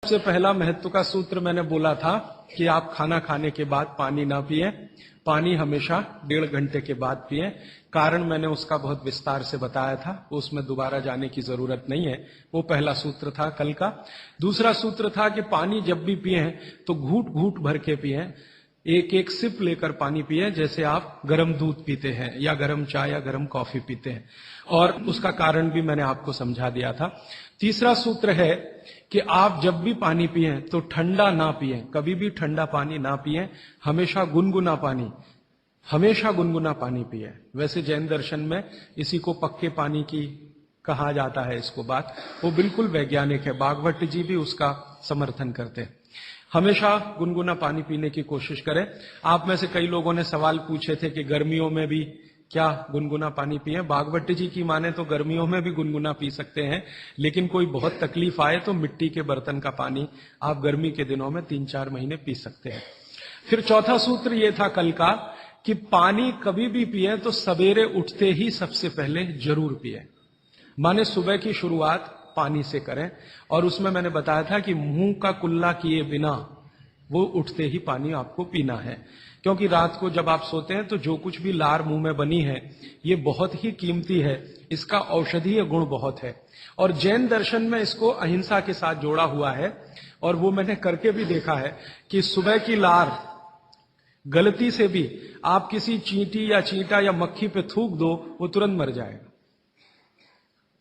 सबसे पहला महत्व का सूत्र मैंने बोला था कि आप खाना खाने के बाद पानी ना पिए, पानी हमेशा 1.5 घंटे के बाद पिए। कारण मैंने उसका बहुत विस्तार से बताया था, उसमें दोबारा जाने की जरूरत नहीं है। वो पहला सूत्र था कल का। दूसरा सूत्र था कि पानी जब भी पिए तो घूट घूट भर के पिए, एक एक सिप लेकर पानी पिए, जैसे आप गर्म दूध पीते हैं या गर्म चाय या गर्म कॉफी पीते हैं। और उसका कारण भी मैंने आपको समझा दिया था। तीसरा सूत्र है कि आप जब भी पानी पिए तो ठंडा ना पिए, कभी भी ठंडा पानी ना पिए, हमेशा गुनगुना पानी पिए। वैसे जैन दर्शन में इसी को पक्के पानी की कहा जाता है, इसको बात वो बिल्कुल वैज्ञानिक है। भागवत जी भी उसका समर्थन करते हैं। हमेशा गुनगुना पानी पीने की कोशिश करें। आप में से कई लोगों ने सवाल पूछे थे कि गर्मियों में भी क्या गुनगुना पानी पिए। भागवत जी की माने तो गर्मियों में भी गुनगुना पी सकते हैं, लेकिन कोई बहुत तकलीफ आए तो मिट्टी के बर्तन का पानी आप गर्मी के दिनों में 3-4 महीने पी सकते हैं। फिर चौथा सूत्र ये था कल का कि पानी कभी भी पिए तो सवेरे उठते ही सबसे पहले जरूर पिए, माने सुबह की शुरुआत पानी से करें। और उसमें मैंने बताया था कि मुंह का कुल्ला किए बिना वो उठते ही पानी आपको पीना है, क्योंकि रात को जब आप सोते हैं तो जो कुछ भी लार मुंह में बनी है ये बहुत ही कीमती है, इसका औषधीय गुण बहुत है। और जैन दर्शन में इसको अहिंसा के साथ जोड़ा हुआ है, और वो मैंने करके भी देखा है कि सुबह की लार गलती से भी आप किसी चींटी या चींटा या मक्खी पे थूक दो, वो तुरंत मर जाएगा।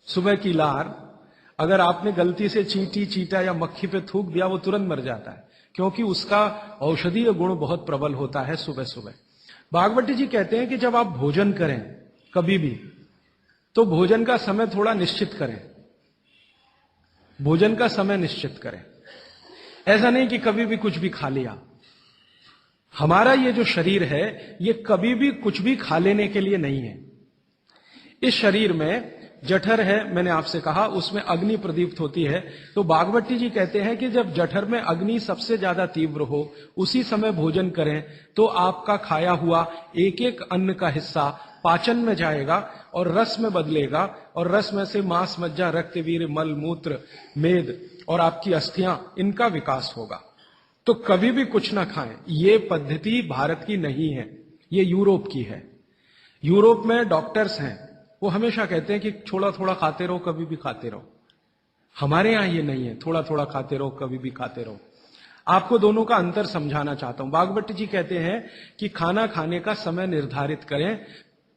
सुबह की लार अगर आपने गलती से चींटी, चींटा या मक्खी पे थूक दिया, वो तुरंत मर जाता है, क्योंकि उसका औषधीय गुण बहुत प्रबल होता है सुबह सुबह। भागवत जी कहते हैं कि जब आप भोजन करें कभी भी, तो भोजन का समय थोड़ा निश्चित करें, भोजन का समय निश्चित करें। ऐसा नहीं कि कभी भी कुछ भी खा लिया। हमारा ये जो शरीर है ये कभी भी कुछ भी खा लेने के लिए नहीं है। इस शरीर में जठर है, मैंने आपसे कहा, उसमें अग्नि प्रदीप्त होती है। तो भागवत जी कहते हैं कि जब जठर में अग्नि सबसे ज्यादा तीव्र हो, उसी समय भोजन करें तो आपका खाया हुआ एक एक अन्न का हिस्सा पाचन में जाएगा और रस में बदलेगा, और रस में से मांस, मज्जा, रक्त, वीर, मल, मूत्र, मेद और आपकी अस्थियां, इनका विकास होगा। तो कभी भी कुछ ना खाएं। ये पद्धति भारत की नहीं है, ये यूरोप की है। यूरोप में डॉक्टर्स हैं, वो हमेशा कहते हैं कि थोड़ा थोड़ा खाते रहो, कभी भी खाते रहो। हमारे यहां ये नहीं है, थोड़ा थोड़ा खाते रहो, कभी भी खाते रहो। आपको दोनों का अंतर समझाना चाहता हूं। भागवत जी कहते हैं कि खाना खाने का समय निर्धारित करें,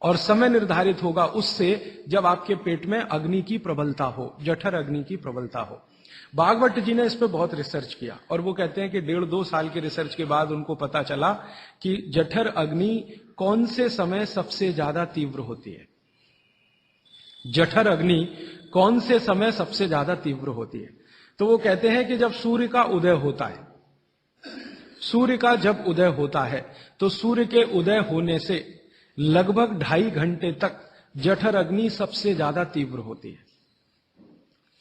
और समय निर्धारित होगा उससे जब आपके पेट में अग्नि की प्रबलता हो, जठर अग्नि की प्रबलता हो। भागवत जी ने इस पर बहुत रिसर्च किया, और वो कहते हैं कि 1.5-2 साल के रिसर्च के बाद उनको पता चला कि जठर अग्नि कौन से समय सबसे ज्यादा तीव्र होती है। जठर अग्नि कौन से समय सबसे ज्यादा तीव्र होती है? तो वो कहते हैं कि जब सूर्य का उदय होता है, सूर्य का जब उदय होता है तो सूर्य के उदय होने से लगभग 2.5 घंटे तक जठर अग्नि सबसे ज्यादा तीव्र होती है।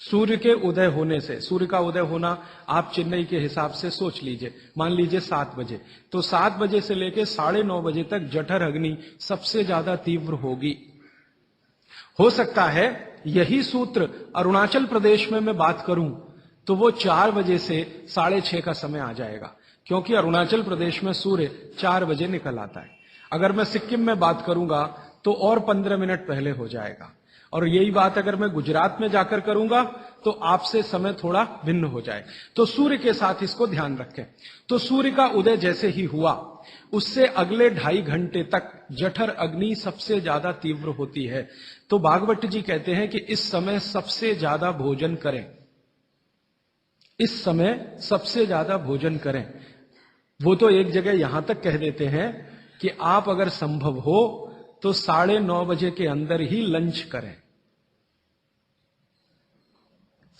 सूर्य के उदय होने से, सूर्य का उदय होना आप चेन्नई के हिसाब से सोच लीजिए, मान लीजिए 7 बजे, तो 7 बजे से लेकर 9:30 बजे तक जठर अग्नि सबसे ज्यादा तीव्र होगी। हो सकता है यही सूत्र अरुणाचल प्रदेश में मैं बात करूं तो वो 4 बजे से 6:30 का समय आ जाएगा, क्योंकि अरुणाचल प्रदेश में सूर्य 4 बजे निकल आता है। अगर मैं सिक्किम में बात करूंगा तो और 15 मिनट पहले हो जाएगा, और यही बात अगर मैं गुजरात में जाकर करूंगा तो आपसे समय थोड़ा भिन्न हो जाए। तो सूर्य के साथ इसको ध्यान रखें। तो सूर्य का उदय जैसे ही हुआ, उससे अगले 2.5 घंटे तक जठर अग्नि सबसे ज्यादा तीव्र होती है। तो भागवत जी कहते हैं कि इस समय सबसे ज्यादा भोजन करें, इस समय सबसे ज्यादा भोजन करें। वो तो एक जगह यहां तक कह देते हैं कि आप अगर संभव हो तो 9:30 बजे के अंदर ही लंच करें,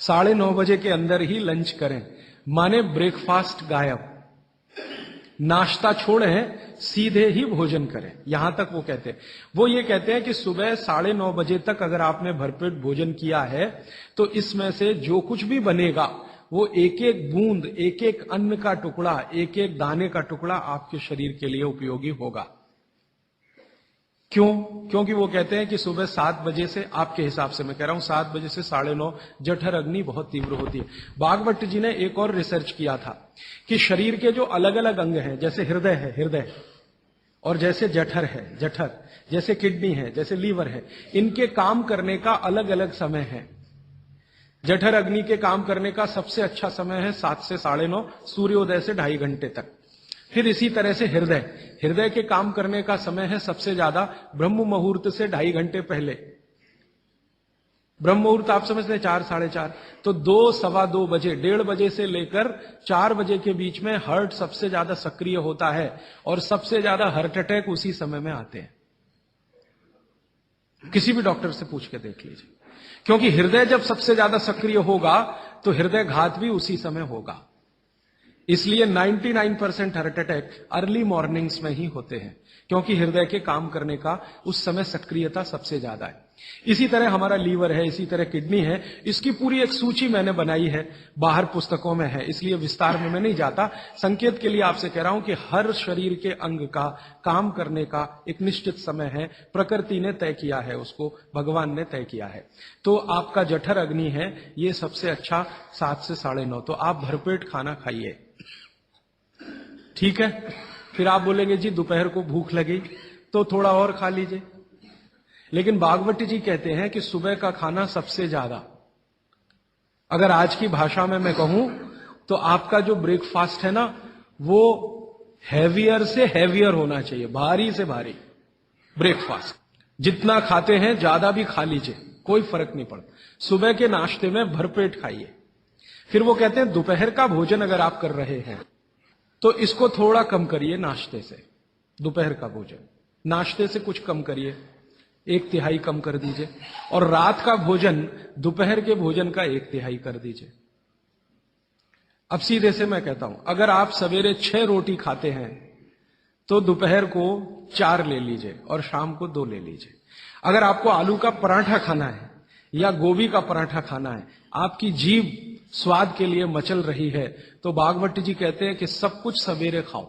9:30 बजे के अंदर ही लंच करें, माने ब्रेकफास्ट गायब, नाश्ता छोड़ें, सीधे ही भोजन करें। यहां तक वो कहते हैं। वो ये कहते हैं कि सुबह 9:30 बजे तक अगर आपने भरपेट भोजन किया है तो इसमें से जो कुछ भी बनेगा वो एक एक बूंद, एक एक अन्न का टुकड़ा, एक एक दाने का टुकड़ा आपके शरीर के लिए उपयोगी होगा। क्यों? क्योंकि वो कहते हैं कि सुबह 7 बजे से, आपके हिसाब से मैं कह रहा हूं, 7 बजे से 9:30 जठर अग्नि बहुत तीव्र होती है। भागवत जी ने एक और रिसर्च किया था कि शरीर के जो अलग अलग अंग हैं, जैसे हृदय है हृदय, और जैसे जठर है जठर, जैसे किडनी है, जैसे लीवर है, इनके काम करने का अलग अलग समय है। जठर अग्नि के काम करने का सबसे अच्छा समय है 7 से 9:30, सूर्योदय से 2.5 घंटे तक। फिर इसी तरह से हृदय, हृदय के काम करने का समय है सबसे ज्यादा ब्रह्म मुहूर्त से 2.5 घंटे पहले। ब्रह्म मुहूर्त आप समझते हैं 4, 4:30, तो 2, सवा 2 बजे, 1:30 बजे से लेकर 4 बजे के बीच में हार्ट सबसे ज्यादा सक्रिय होता है, और सबसे ज्यादा हार्ट अटैक उसी समय में आते हैं। किसी भी डॉक्टर से पूछ के देख लीजिए, क्योंकि हृदय जब सबसे ज्यादा सक्रिय होगा तो हृदय घात भी उसी समय होगा। इसलिए 99% हार्ट अटैक अर्ली मॉर्निंग्स में ही होते हैं, क्योंकि हृदय के काम करने का उस समय सक्रियता सबसे ज्यादा है। इसी तरह हमारा लीवर है, इसी तरह किडनी है। इसकी पूरी एक सूची मैंने बनाई है, बाहर पुस्तकों में है, इसलिए विस्तार में मैं नहीं जाता। संकेत के लिए आपसे कह रहा हूं कि हर शरीर के अंग का काम करने का एक निश्चित समय है, प्रकृति ने तय किया है, उसको भगवान ने तय किया है। तो आपका जठर अग्नि है, ये सबसे अच्छा 7 से 9:30, तो आप भरपेट खाना खाइए, ठीक है। फिर आप बोलेंगे जी दोपहर को भूख लगी तो थोड़ा और खा लीजिए, लेकिन भागवत जी कहते हैं कि सुबह का खाना सबसे ज्यादा, अगर आज की भाषा में मैं कहूं तो आपका जो ब्रेकफास्ट है ना, वो हैवियर से हैवियर होना चाहिए, भारी से भारी ब्रेकफास्ट। जितना खाते हैं ज्यादा भी खा लीजिए, कोई फर्क नहीं पड़ता। सुबह के नाश्ते में भरपेट खाइए। फिर वो कहते हैं दोपहर का भोजन अगर आप कर रहे हैं तो इसको थोड़ा कम करिए नाश्ते से। दोपहर का भोजन नाश्ते से कुछ कम करिए, 1/3 कम कर दीजिए, और रात का भोजन दोपहर के भोजन का 1/3 कर दीजिए। अब सीधे से मैं कहता हूं, अगर आप सवेरे 6 रोटी खाते हैं तो दोपहर को 4 ले लीजिए और शाम को 2 ले लीजिए। अगर आपको आलू का पराठा खाना है या गोभी का पराठा खाना है, आपकी जीभ स्वाद के लिए मचल रही है, तो भागवत जी कहते हैं कि सब कुछ सवेरे खाओ।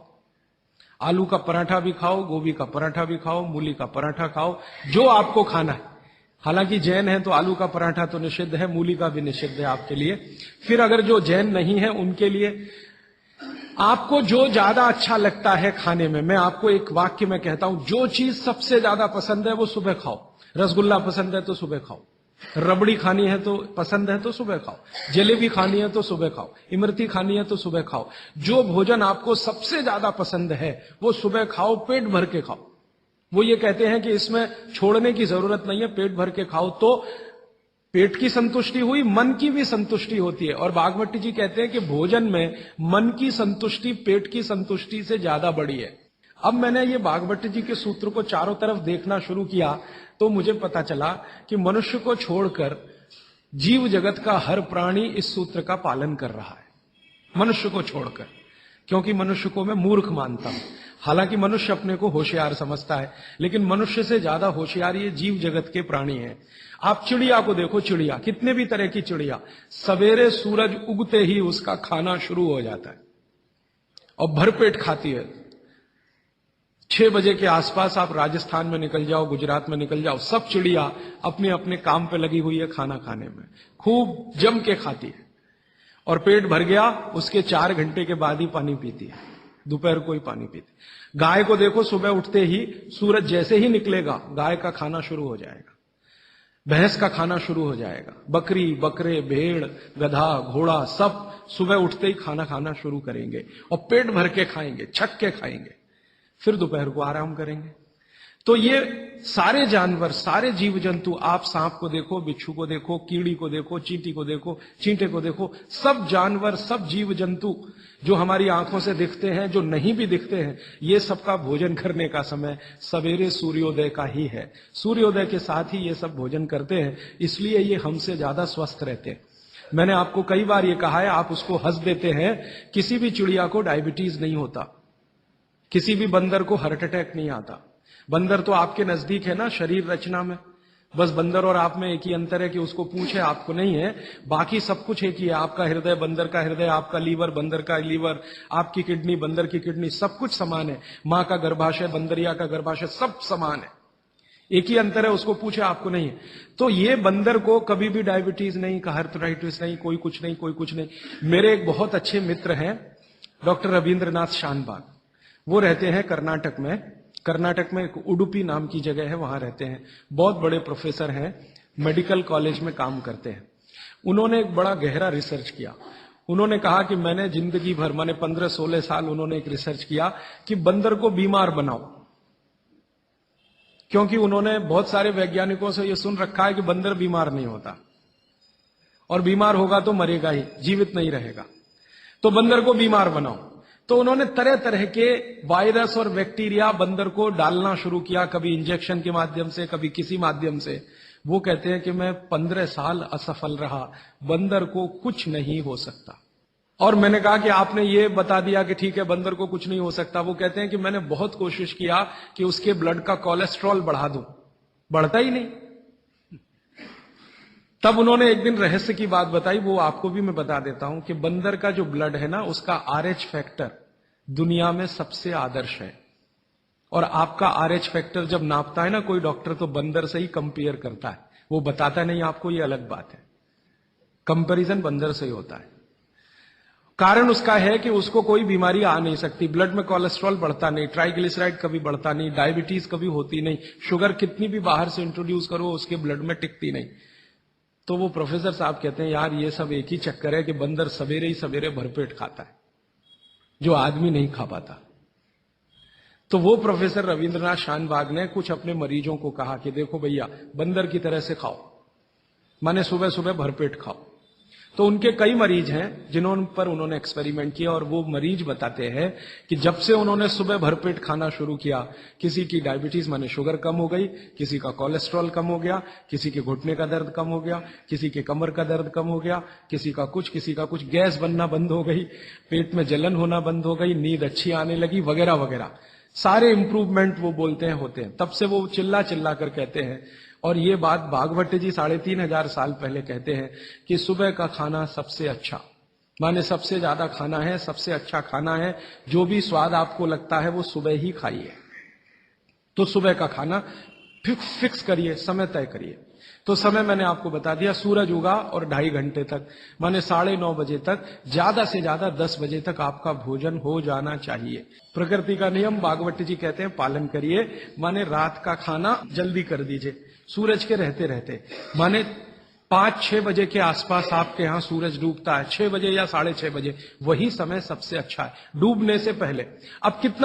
आलू का पराठा भी खाओ, गोभी का पराठा भी खाओ, मूली का पराठा खाओ, जो आपको खाना है। हालांकि जैन है तो आलू का पराठा तो निषिद्ध है, मूली का भी निषिद्ध है आपके लिए। फिर अगर जो जैन नहीं है उनके लिए आपको जो ज्यादा अच्छा लगता है खाने में, मैं आपको एक वाक्य में कहता हूं, जो चीज सबसे ज्यादा पसंद है वो सुबह खाओ। रसगुल्ला पसंद है तो सुबह खाओ, रबड़ी खानी है तो पसंद है तो सुबह खाओ, जलेबी खानी है तो सुबह खाओ, इमरती खानी है तो सुबह खाओ। जो भोजन आपको सबसे ज्यादा पसंद है वो सुबह खाओ, पेट भर के खाओ। वो ये कहते हैं कि इसमें छोड़ने की जरूरत नहीं है, पेट भर के खाओ तो पेट की संतुष्टि हुई, मन की भी संतुष्टि होती है। और भागवत जी कहते हैं कि भोजन में मन की संतुष्टि पेट की संतुष्टि से ज्यादा बड़ी है। अब मैंने ये भागवत जी के सूत्र को चारों तरफ देखना शुरू किया तो मुझे पता चला कि मनुष्य को छोड़कर जीव जगत का हर प्राणी इस सूत्र का पालन कर रहा है, मनुष्य को छोड़कर। क्योंकि मनुष्य को मैं मूर्ख मानता हूं, हालांकि मनुष्य अपने को होशियार समझता है, लेकिन मनुष्य से ज्यादा होशियार ये जीव जगत के प्राणी हैं। आप चिड़िया को देखो, चिड़िया, कितने भी तरह की चिड़िया, सवेरे सूरज उगते ही उसका खाना शुरू हो जाता है और भरपेट खाती है। 6 बजे के आसपास आप राजस्थान में निकल जाओ, गुजरात में निकल जाओ, सब चिड़िया अपने अपने काम पे लगी हुई है, खाना खाने में खूब जम के खाती है। और पेट भर गया, उसके 4 घंटे के बाद ही पानी पीती है, दोपहर को ही पानी पीती। गाय को देखो, सुबह उठते ही सूरज जैसे ही निकलेगा गाय का खाना शुरू हो जाएगा, भैंस का खाना शुरू हो जाएगा, बकरी, बकरे, भेड़, गधा, घोड़ा सब सुबह उठते ही खाना खाना शुरू करेंगे और पेट भर के खाएंगे, छक के खाएंगे, फिर दोपहर को आराम करेंगे। तो ये सारे जानवर, सारे जीव जंतु, आप सांप को देखो, बिच्छू को देखो, कीड़ी को देखो, चींटी को देखो, चींटे को देखो, सब जानवर, सब जीव जंतु जो हमारी आंखों से दिखते हैं, जो नहीं भी दिखते हैं, ये सबका भोजन करने का समय सवेरे सूर्योदय का ही है। सूर्योदय के साथ ही ये सब भोजन करते हैं, इसलिए ये हमसे ज्यादा स्वस्थ रहते हैं। मैंने आपको कई बार ये कहा है, आप उसको हंस देते हैं, किसी भी चिड़िया को डायबिटीज नहीं होता, किसी भी बंदर को हार्ट अटैक नहीं आता। बंदर तो आपके नजदीक है ना शरीर रचना में, बस बंदर और आप में एक ही अंतर है कि उसको पूंछ है, आपको नहीं है, बाकी सब कुछ एक ही है। आपका हृदय बंदर का हृदय, आपका लीवर बंदर का लीवर, आपकी किडनी बंदर की किडनी, सब कुछ समान है। मां का गर्भाशय, बंदरिया का गर्भाशय, सब समान है। एक ही अंतर है, उसको पूछे आपको नहीं है। तो ये बंदर को कभी भी डायबिटीज नहीं, आर्थराइटिस नहीं, कोई कुछ नहीं, कोई कुछ नहीं। मेरे एक बहुत अच्छे मित्र हैं डॉक्टर रविंद्रनाथ शानबाग, वो रहते हैं कर्नाटक में। कर्नाटक में एक उडुपी नाम की जगह है, वहां रहते हैं। बहुत बड़े प्रोफेसर हैं, मेडिकल कॉलेज में काम करते हैं। उन्होंने एक बड़ा गहरा रिसर्च किया। उन्होंने कहा कि मैंने जिंदगी भर, माने 15-16 साल उन्होंने एक रिसर्च किया कि बंदर को बीमार बनाओ, क्योंकि उन्होंने बहुत सारे वैज्ञानिकों से यह सुन रखा है कि बंदर बीमार नहीं होता, और बीमार होगा तो मरेगा ही, जीवित नहीं रहेगा। तो बंदर को बीमार बनाओ। तो उन्होंने तरह तरह के वायरस और बैक्टीरिया बंदर को डालना शुरू किया, कभी इंजेक्शन के माध्यम से, कभी किसी माध्यम से। वो कहते हैं कि मैं 15 साल असफल रहा, बंदर को कुछ नहीं हो सकता। और मैंने कहा कि आपने ये बता दिया कि ठीक है बंदर को कुछ नहीं हो सकता। वो कहते हैं कि मैंने बहुत कोशिश किया कि उसके ब्लड का कोलेस्ट्रॉल बढ़ा दूं, बढ़ता ही नहीं। तब उन्होंने एक दिन रहस्य की बात बताई, वो आपको भी मैं बता देता हूं कि बंदर का जो ब्लड है ना, उसका RH फैक्टर दुनिया में सबसे आदर्श है। और आपका RH फैक्टर जब नापता है ना कोई डॉक्टर, तो बंदर से ही कंपेयर करता है, वो बताता नहीं आपको, ये अलग बात है। कंपैरिजन बंदर से ही होता है। कारण उसका है कि उसको कोई बीमारी आ नहीं सकती, ब्लड में कोलेस्ट्रॉल बढ़ता नहीं, ट्राइग्लिसराइड कभी बढ़ता नहीं, डायबिटीज कभी होती नहीं, शुगर कितनी भी बाहर से इंट्रोड्यूस करो उसके ब्लड में टिकती नहीं। तो वो प्रोफेसर साहब कहते हैं यार ये सब एक ही चक्कर है कि बंदर सवेरे ही सवेरे भरपेट खाता है, जो आदमी नहीं खा पाता। तो वो प्रोफेसर रविंद्रनाथ शानबाग ने कुछ अपने मरीजों को कहा कि देखो भैया, बंदर की तरह से खाओ, माने सुबह सुबह भरपेट खाओ। तो उनके कई मरीज हैं जिन्होंने पर उन्होंने एक्सपेरिमेंट किया, और वो मरीज बताते हैं कि जब से उन्होंने सुबह भरपेट खाना शुरू किया, किसी की डायबिटीज माने शुगर कम हो गई, किसी का कोलेस्ट्रॉल कम हो गया, किसी के घुटने का दर्द कम हो गया, किसी के कमर का दर्द कम हो गया, किसी का कुछ, गैस बनना बंद हो गई, पेट में जलन होना बंद हो गई, नींद अच्छी आने लगी, वगैरह वगैरह। सारे इंप्रूवमेंट वो बोलते हैं होते हैं। तब से वो चिल्ला चिल्ला कर कहते हैं, और ये बात भागवत जी 3500 साल पहले कहते हैं कि सुबह का खाना सबसे अच्छा, माने सबसे ज्यादा खाना है, सबसे अच्छा खाना है। जो भी स्वाद आपको लगता है वो सुबह ही खाइए। तो सुबह का खाना फिक्स करिए, समय तय करिए। तो समय मैंने आपको बता दिया, सूरज उगा और 2.5 घंटे तक, माने 9:30 बजे तक, ज्यादा से ज्यादा 10 बजे तक आपका भोजन हो जाना चाहिए। प्रकृति का नियम भागवत जी कहते हैं पालन करिए, माने रात का खाना जल्दी कर दीजिए सूरज के रहते रहते, माने 5-6 बजे के आसपास आपके यहां सूरज डूबता है, 6 बजे या 6:30 बजे, वही समय सबसे अच्छा है, डूबने से पहले। अब कितना